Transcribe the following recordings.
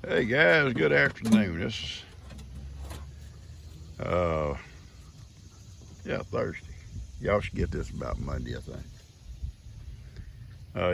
Hey guys, good afternoon. This is Thursday. Y'all should get this about Monday, I think.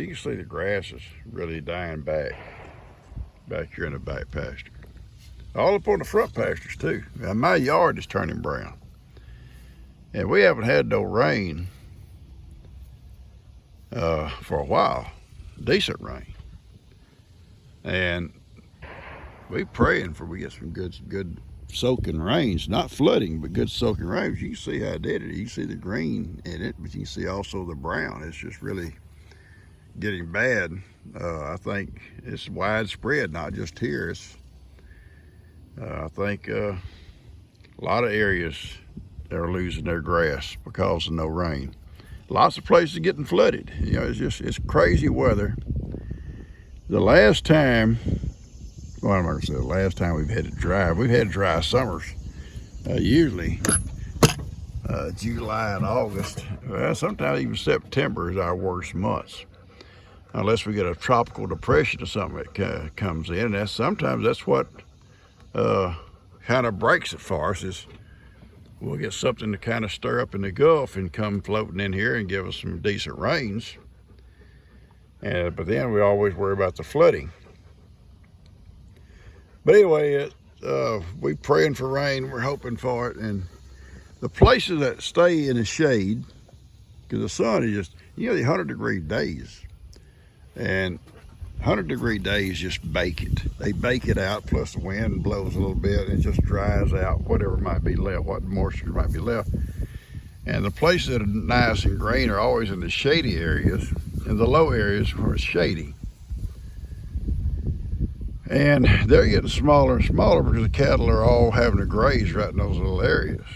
You can see the grass is really dying back here in the back pasture. All up on the front pastures too. Now, my yard is turning brown. And we haven't had no rain for a while. Decent rain. And we praying we get some good soaking rains, not flooding, but good soaking rains. You can see how I did it. You can see the green in it, but you can see also the brown. It's just really getting bad. I think it's widespread, not just here. I think a lot of areas are losing their grass because of no rain. Lots of places are getting flooded. You know, it's crazy weather. The last time, well, I'm not gonna say the last time we've had dry summers. Usually July and August. Well, sometimes even September is our worst months, unless we get a tropical depression or something that comes in. And sometimes that's what kind of breaks it for us. Is we'll get something to kind of stir up in the Gulf and come floating in here and give us some decent rains. But then we always worry about the flooding. But anyway, we praying for rain. We're hoping for it. And the places that stay in the shade, because the sun is just, the 100-degree days. And 100-degree days just bake it. They bake it out, plus the wind blows a little bit and it just dries out whatever might be left, what moisture might be left. And the places that are nice and green are always in the shady areas, in the low areas where it's shady. And they're getting smaller and smaller because the cattle are all having to graze right in those little areas.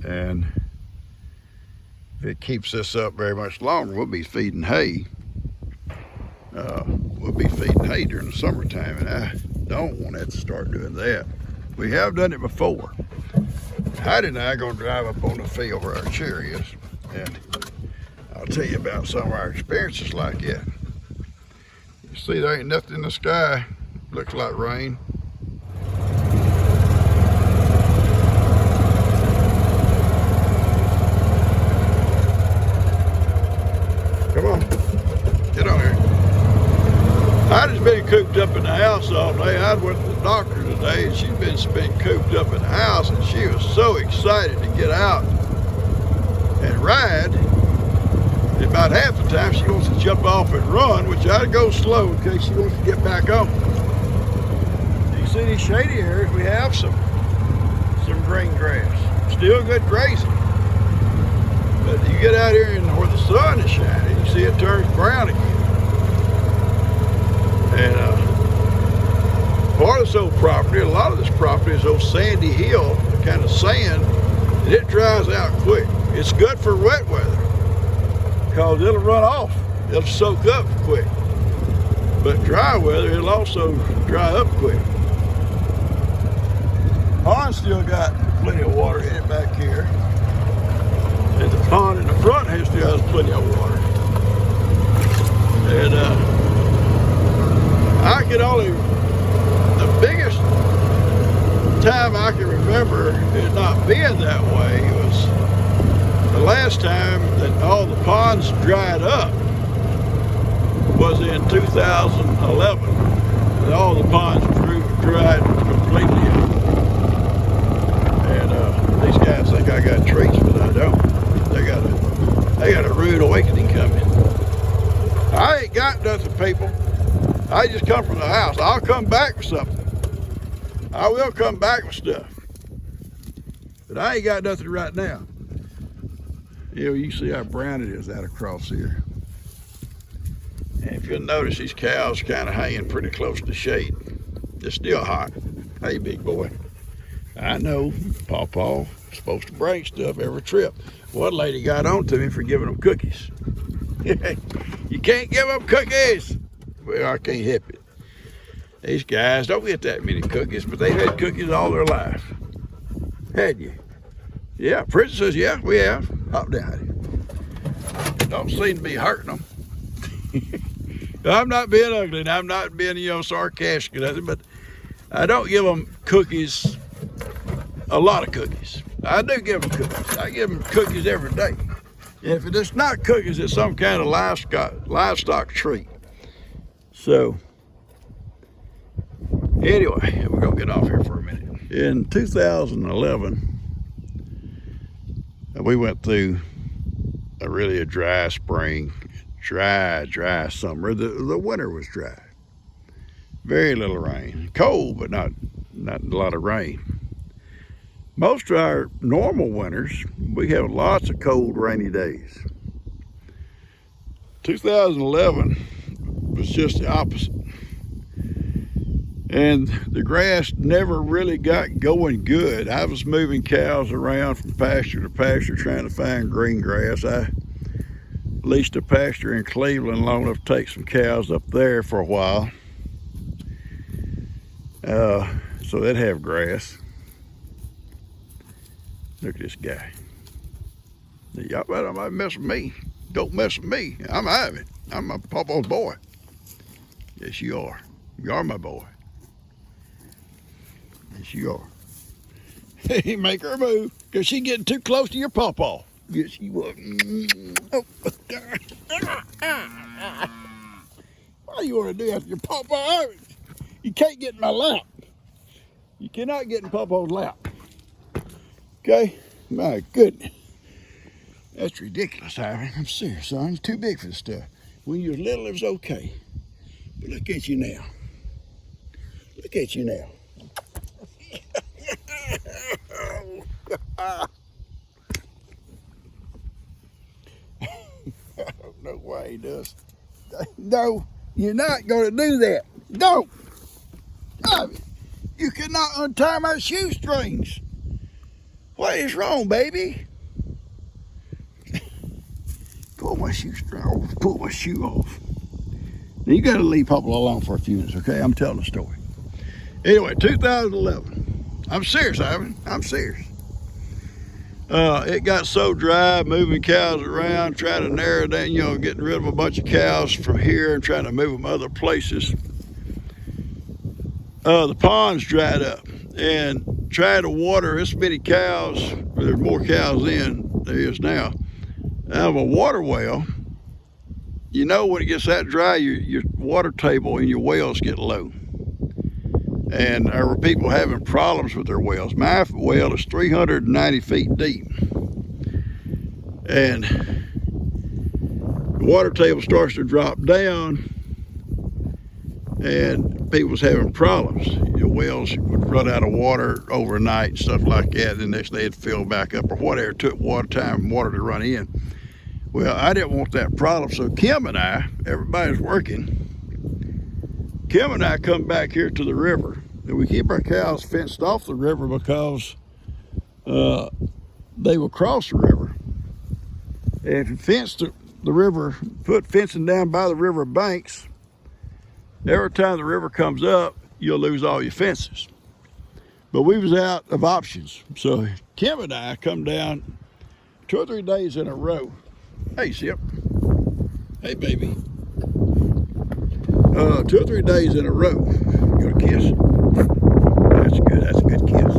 And if it keeps this up very much longer, we'll be feeding hay. We'll be feeding hay during the summertime, and I don't want to have to start doing that. We have done it before. Heidi and I are going to drive up on the field where our cherry is, and I'll tell you about some of our experiences like that. You see, there ain't nothing in the sky. Looks like rain. Come on, get on here. I just been cooped up in the house all day. I went to the doctor today, and she's been cooped up in the house, and she was so excited to get out and ride. And about half the time, she wants to jump off and run, which I go slow in case she wants to get back on. See these shady areas, we have some green grass, still good grazing. But you get out here where the sun is shining, you see it turns brown again. And part of this old property, a lot of this property is old sandy hill, kind of sand, and it dries out quick. It's good for wet weather because it'll run off, it'll soak up quick. But dry weather, it'll also dry up quick. Pond still got plenty of water in it back here. And the pond in the front here still has plenty of water. And I can the biggest time I can remember it not being that way was the last time that all the ponds dried up was in 2011. And all the ponds dried completely up. These guys think I got treats, but I don't. They got a rude awakening coming. I ain't got nothing, people. I just come from the house. I'll come back with something. I will come back with stuff. But I ain't got nothing right now. You see how brown it is out across here. And if you'll notice, these cows kind of hanging pretty close to shade. It's still hot. Hey, big boy. I know Pawpaw supposed to bring stuff every trip. One lady got on to me for giving them cookies. You can't give them cookies. Well, I can't help it. These guys don't get that many cookies, but they've had cookies all their life. Had you? Yeah, Princess says, yeah, we have. Hop down. Don't seem to be hurting them. I'm not being ugly, and I'm not being, sarcastic or nothing, but I don't give them cookies, a lot of cookies. I do give them cookies. I give them cookies every day. And if it's not cookies, it's some kind of livestock treat. So, anyway, we're gonna get off here for a minute. In 2011, we went through a dry spring, dry summer. The winter was dry. Very little rain. Cold, but not a lot of rain. Most of our normal winters, we have lots of cold, rainy days. 2011 was just the opposite. And the grass never really got going good. I was moving cows around from pasture to pasture trying to find green grass. I leased a pasture in Cleveland long enough to take some cows up there for a while. So they'd have grass. Look at this guy. Y'all better not mess with me. Don't mess with me. I'm Ivan. I'm my papa's boy. Yes, you are. You are my boy. Yes, you are. Hey, make her move, because she's getting too close to your pawpaw. Yes, you are. Oh, what do you want to do after your pawpaw? You can't get in my lap. You cannot get in Pawpaw's lap. Okay? My goodness. That's ridiculous, Ivan. I'm serious, son. You're too big for this stuff. When you were little, it was okay. But look at you now. Look at you now. I don't know why he does. No, you're not going to do that. Don't. Ivan, you cannot untie my shoestrings. What is wrong, baby? Pull my shoestring off. Pull my shoe off. Now, you got to leave Papa alone for a few minutes, okay? I'm telling a story. Anyway, 2011. I'm serious, Ivan. I'm serious. It got so dry, moving cows around, trying to narrow down, getting rid of a bunch of cows from here and trying to move them other places. The ponds dried up, and trying to water this many cows, there's more cows then there is now, out of a water well. When it gets that dry, your water table in your wells get low. And there were people having problems with their wells. My well is 390 feet deep. And the water table starts to drop down, and people was having problems. Your wells would run out of water overnight and stuff like that. The next day it'd fill back up or whatever. It took water to run in. Well, I didn't want that problem, so Kim and I, everybody's working. Kim and I come back here to the river, and we keep our cows fenced off the river because they will cross the river. And if you fence the river, put fencing down by the river banks, every time the river comes up, you'll lose all your fences. But we was out of options. So Kim and I come down 2 or 3 days in a row. Hey, Sip. Hey, baby. 2 or 3 days in a row. You got a kiss? That's good. That's a good kiss.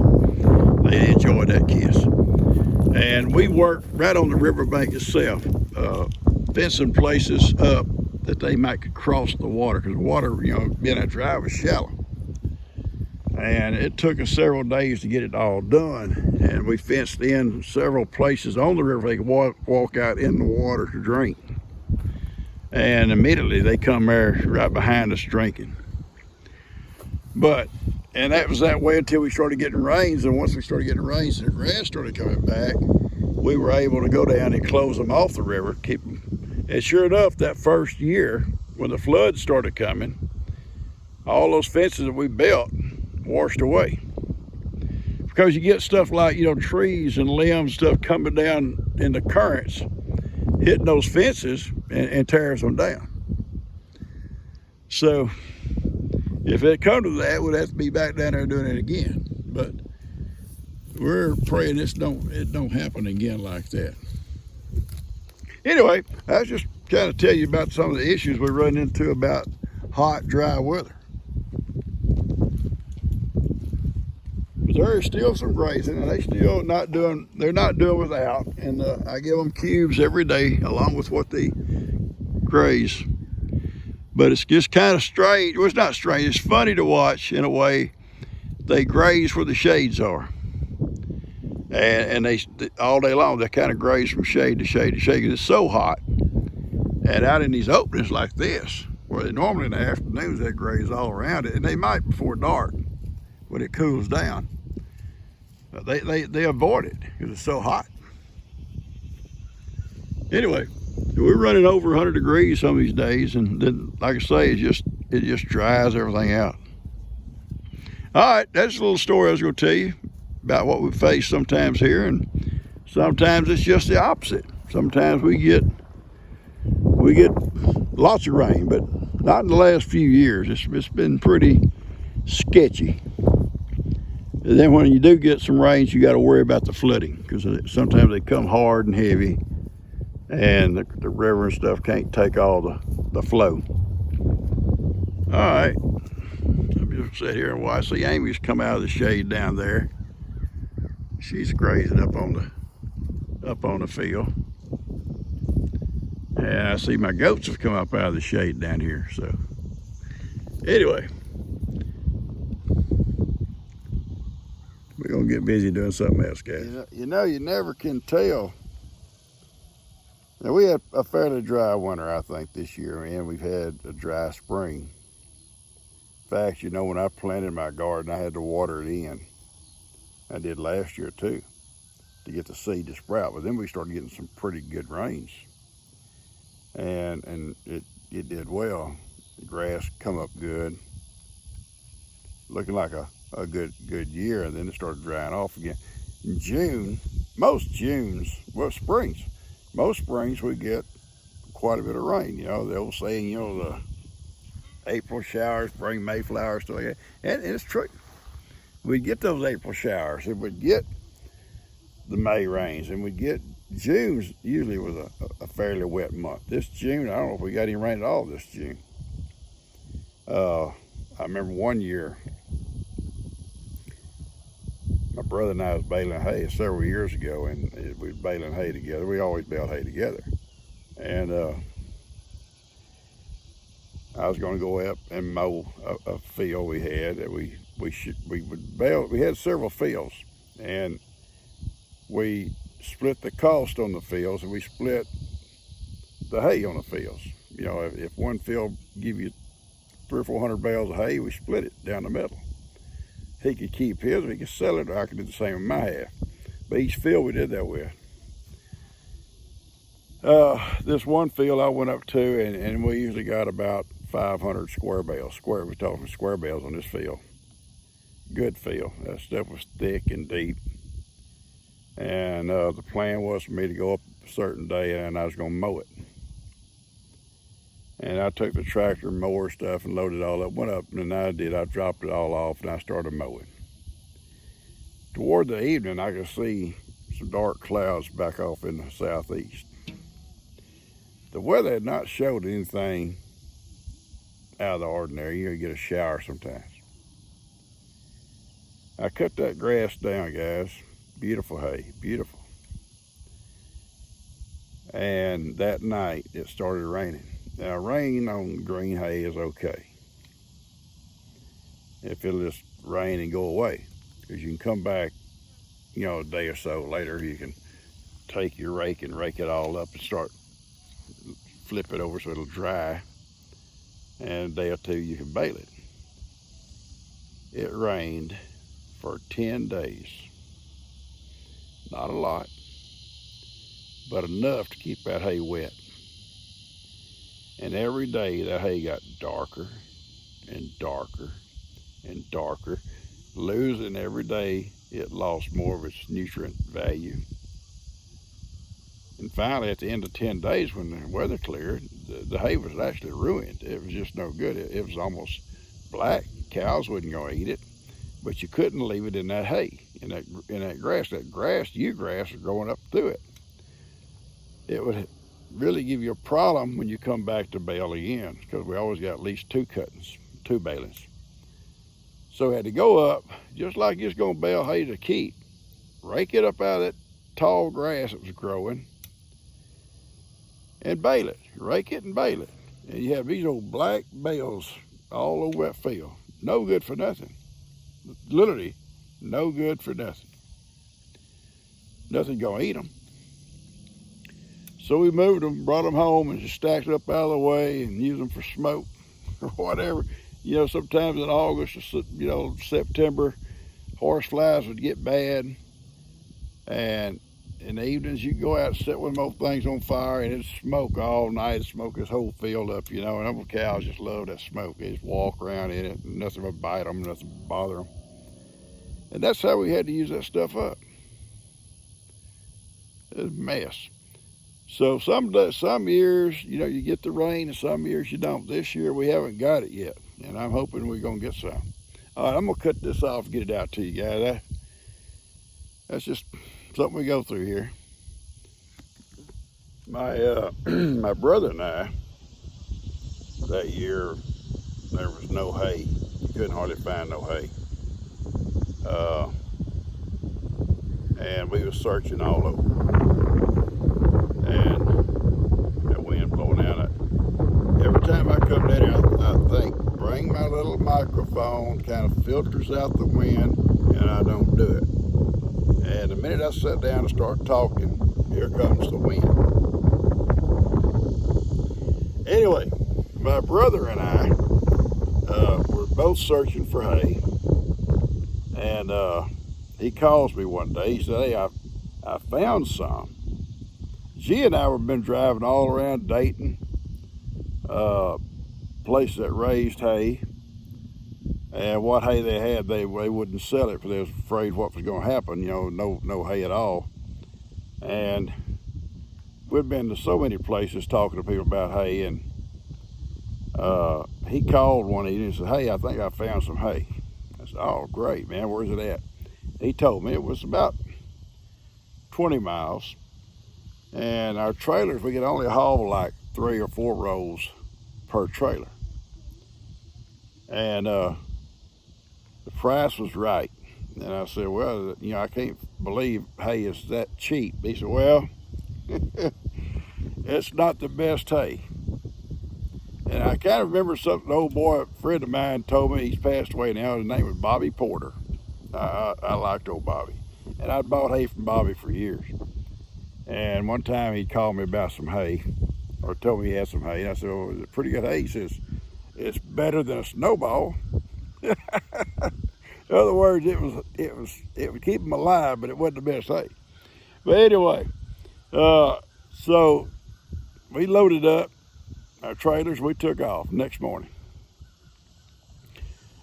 They enjoyed that kiss. And we worked right on the riverbank itself, fencing places up that they might cross the water, because the water, being that dry, was shallow. And it took us several days to get it all done. And we fenced in several places on the river they could walk out in the water to drink. And immediately they come there right behind us drinking. And that was that way until we started getting rains. And once we started getting rains and the grass started coming back, we were able to go down and close them off the river, keep them. And sure enough, that first year, when the floods started coming, all those fences that we built washed away. Because you get stuff like, trees and limbs, stuff coming down in the currents, hitting those fences and tears them down. So if it come to that, we'd have to be back down there doing it again. But we're praying it don't happen again like that. Anyway, I was just kind of tell you about some of the issues we run into about hot, dry weather. there's still some grazing, and they're not doing without. And I give them cubes every day along with what they graze. But it's just kind of strange. Well, it's not strange. It's funny to watch in a way. They graze where the shades are. And they all day long, they kind of graze from shade to shade to shade because it's so hot. And out in these openings like this, where they normally in the afternoons they graze all around it, and they might before dark when it cools down. They avoid it because it's so hot. Anyway, we're running over 100 degrees some of these days, and then, like I say, it just dries everything out. All right, that's a little story I was going to tell you about what we face sometimes here, and sometimes it's just the opposite. Sometimes we get lots of rain, but not in the last few years. It's been pretty sketchy. And then when you do get some rains, you got to worry about the flooding, because sometimes they come hard and heavy, and the river and stuff can't take all the flow. All right, let me just sit here and watch. See, Amy's come out of the shade down there. She's grazing up on the field, and I see my goats have come up out of the shade down here. So anyway, we're gonna get busy doing something else, guys. You never can tell. Now, we had a fairly dry winter, I think, this year, and we've had a dry spring. In fact, you know, when I planted my garden, I had to water it in. I did last year too, to get the seed to sprout. But then we started getting some pretty good rains, and it did well. The grass come up good, looking like a good year, and then it started drying off again. In June, most springs we get quite a bit of rain. You know, the old saying, you know, the April showers bring Mayflowers, stuff like that, and it's true. We'd get those April showers, and we'd get the May rains, and we'd get June's usually was a fairly wet month. This June, I don't know if we got any rain at all this June. I remember one year, my brother and I was baling hay several years ago, and we was baling hay together. We always baled hay together. And I was going to go up and mow a field we had that we would bale. We had several fields, and we split the cost on the fields, and we split the hay on the fields. You know, if one field give you 300 or 400 bales of hay, we split it down the middle. He could keep his, or he could sell it, or I could do the same with my half. But each field we did that with. This one field I went up to, and we usually got about 500 square bales. We're talking square bales on this field. Good field. That stuff was thick and deep. And the plan was for me to go up a certain day, and I was going to mow it. And I took the tractor mower stuff and loaded it all up, went up, and then I dropped it all off, and I started mowing. Toward the evening, I could see some dark clouds back off in the southeast. The weather had not showed anything out of the ordinary. You get a shower sometimes. I cut that grass down, guys. Beautiful hay, beautiful. And that night, it started raining. Now, rain on green hay is okay if it'll just rain and go away, because you can come back, you know, a day or so later. You can take your rake and rake it all up and start flip it over so it'll dry, and a day or two you can bale it. It rained for 10 days. Not a lot, but enough to keep that hay wet. And every day that hay got darker and darker and darker, losing every day it lost more of its nutrient value. And finally, at the end of 10 days, when the weather cleared, the hay was actually ruined. It was just no good. It was almost black. Cows wasn't going to eat it, but you couldn't leave it in that hay, in that grass. That grass, ewe grass, was growing up through it. It would really give you a problem when you come back to bale again, because we always got at least two cuttings, two balings. So we had to go up, just like it's going to bale hay to keep, rake it up out of that tall grass that was growing, and bale it. Rake it and bale it. And you have these old black bales all over that field. No good for nothing. Literally, no good for nothing. Nothing gonna eat them. So we moved them, brought them home, and just stacked it up out of the way and used them for smoke or whatever. You know, sometimes in August or, you know, September, horse flies would get bad. And in the evenings, you go out and sit with them old things on fire, and it'd smoke all night. It'd smoke this whole field up, you know. And them cows just love that smoke. They just walk around in it, and nothing would bite them, nothing would bother them. And that's how we had to use that stuff up. It was a mess. So some years, you know, you get the rain, and some years you don't. This year we haven't got it yet, and I'm hoping we're gonna get some. All right, I'm gonna cut this off and get it out to you guys. That's just something we go through here. My my brother and I, that year, there was no hay. You couldn't hardly find no hay. And we was searching all over. And that wind blowing out. Every time I come down here, I think, bring my little microphone, kind of filters out the wind, and I don't do it. And the minute I sit down and start talking, here comes the wind. Anyway, my brother and I were both searching for hay. And he calls me one day. He said, hey, I found some. G and I have been driving all around Dayton, places that raised hay. And what hay they had, they wouldn't sell it because they was afraid what was going to happen. You know, no hay at all. And we'd been to so many places talking to people about hay. And he called one evening and said, hey, I think I found some hay. I said, oh, great, man, where's it at? He told me it was about 20 miles. And our trailers, we could only haul like 3 or 4 rolls per trailer. And the price was right. And I said, well, you know, I can't believe hay is that cheap. He said, well, it's not the best hay. And I kind of remember something an old boy, a friend of mine, told me. He's passed away now. His name was Bobby Porter. I liked old Bobby. And I'd bought hay from Bobby for years. And one time he called me about some hay, or told me he had some hay. And I said, oh, is it pretty good hay? He says, it's better than a snowball. In other words, it would keep them alive, but it wasn't the best hay. But anyway, so we loaded up our trailers. We took off next morning.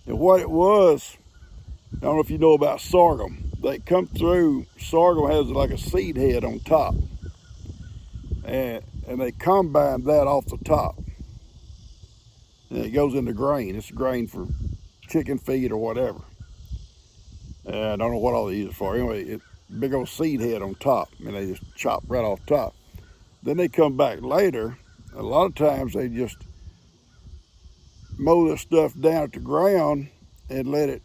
And what it was, I don't know if you know about sorghum. They come through, sorghum has like a seed head on top. And they combine that off the top. And it goes into grain. It's grain for chicken feed or whatever. And I don't know what all they use it for. Anyway, it's big old seed head on top. And they just chop right off top. Then they come back later. A lot of times they just mow this stuff down at the ground and let it,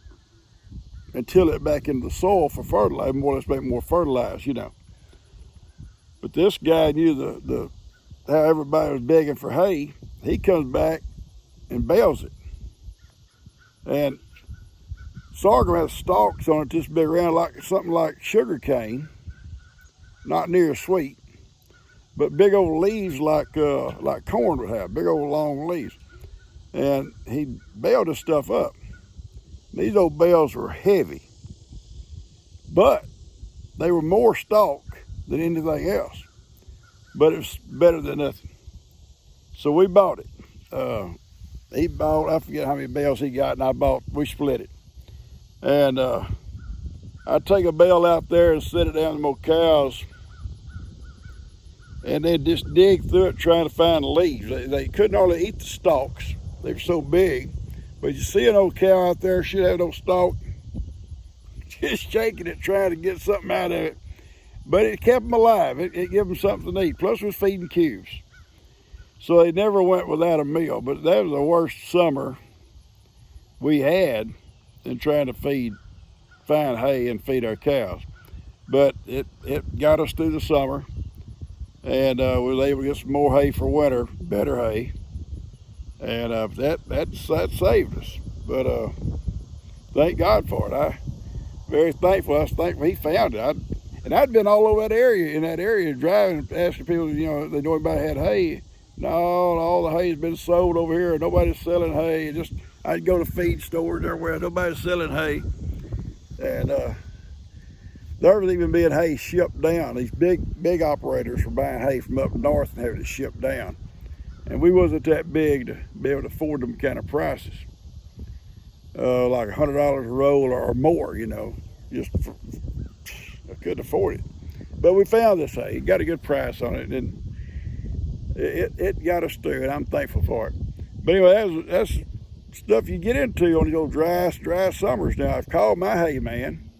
and till it back into the soil for fertilizer, more or less make more fertilized, you know. But this guy knew how everybody was begging for hay. He comes back and bales it. And sorghum has stalks on it this big around, like something like sugar cane, not near as sweet, but big old leaves like corn would have, big old long leaves. And he baled this stuff up. These old bales were heavy, but they were more stalk than anything else. But it was better than nothing. So we bought it. He bought, I forget how many bales he got, and we split it. And I'd take a bale out there and set it down to more cows, and they'd just dig through it trying to find the leaves. They couldn't hardly eat the stalks. They were so big. But you see an old cow out there, she'd have no stalk, just shaking it, trying to get something out of it. But it kept them alive. It gave them something to eat. Plus it was feeding calves. So they never went without a meal. But that was the worst summer we had. in trying to find hay and feed our cows. But it got us through the summer, and we was able to get some more hay for winter, better hay, and that saved us. But thank God for it. I'm very thankful. I was thankful he found it. And I'd been all over in that area, driving, asking people, if they knew anybody had hay. No, all the hay's been sold over here. Nobody's selling hay. I'd go to feed stores everywhere. Nobody's selling hay. And there was even being hay shipped down. These big operators were buying hay from up north and having it shipped down. And we wasn't that big to be able to afford them kind of prices. Like $100 a roll or more, I couldn't afford it. But we found this hay, got a good price on it, and it got us through, and I'm thankful for it. But anyway, that's stuff you get into on these old dry summers. Now, I've called my hay man,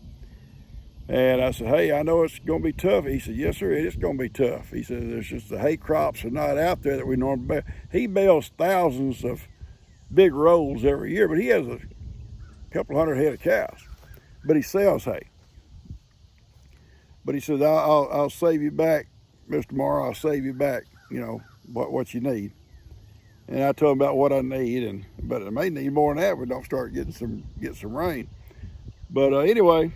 and I said, hey, I know it's going to be tough. He said, yes, sir, it's going to be tough. He said, there's just the hay crops are not out there that we normally bale. He bales thousands of big rolls every year, but he has a couple hundred head of cows, but he sells hay. But he says, I'll save you back, Mr. Morrow, I'll save you back, what you need. And I told him about what I need, but I may need more than that if we don't start getting some rain. But anyway,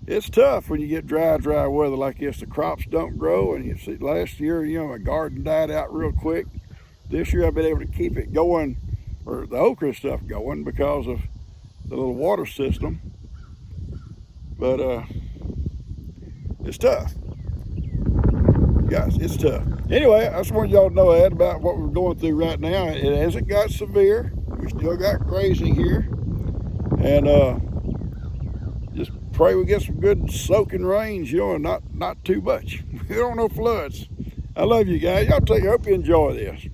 it's tough when you get dry weather like this. The crops don't grow, and you see last year, my garden died out real quick. This year I've been able to keep it going, or the okra stuff going, because of the little water system. But it's tough. Guys, it's tough. Anyway, I just wanted y'all to know that about what we're going through right now. It hasn't got severe. We still got grazing here. And just pray we get some good soaking rains, and not too much. We don't know floods. I love you guys. Y'all hope you enjoy this.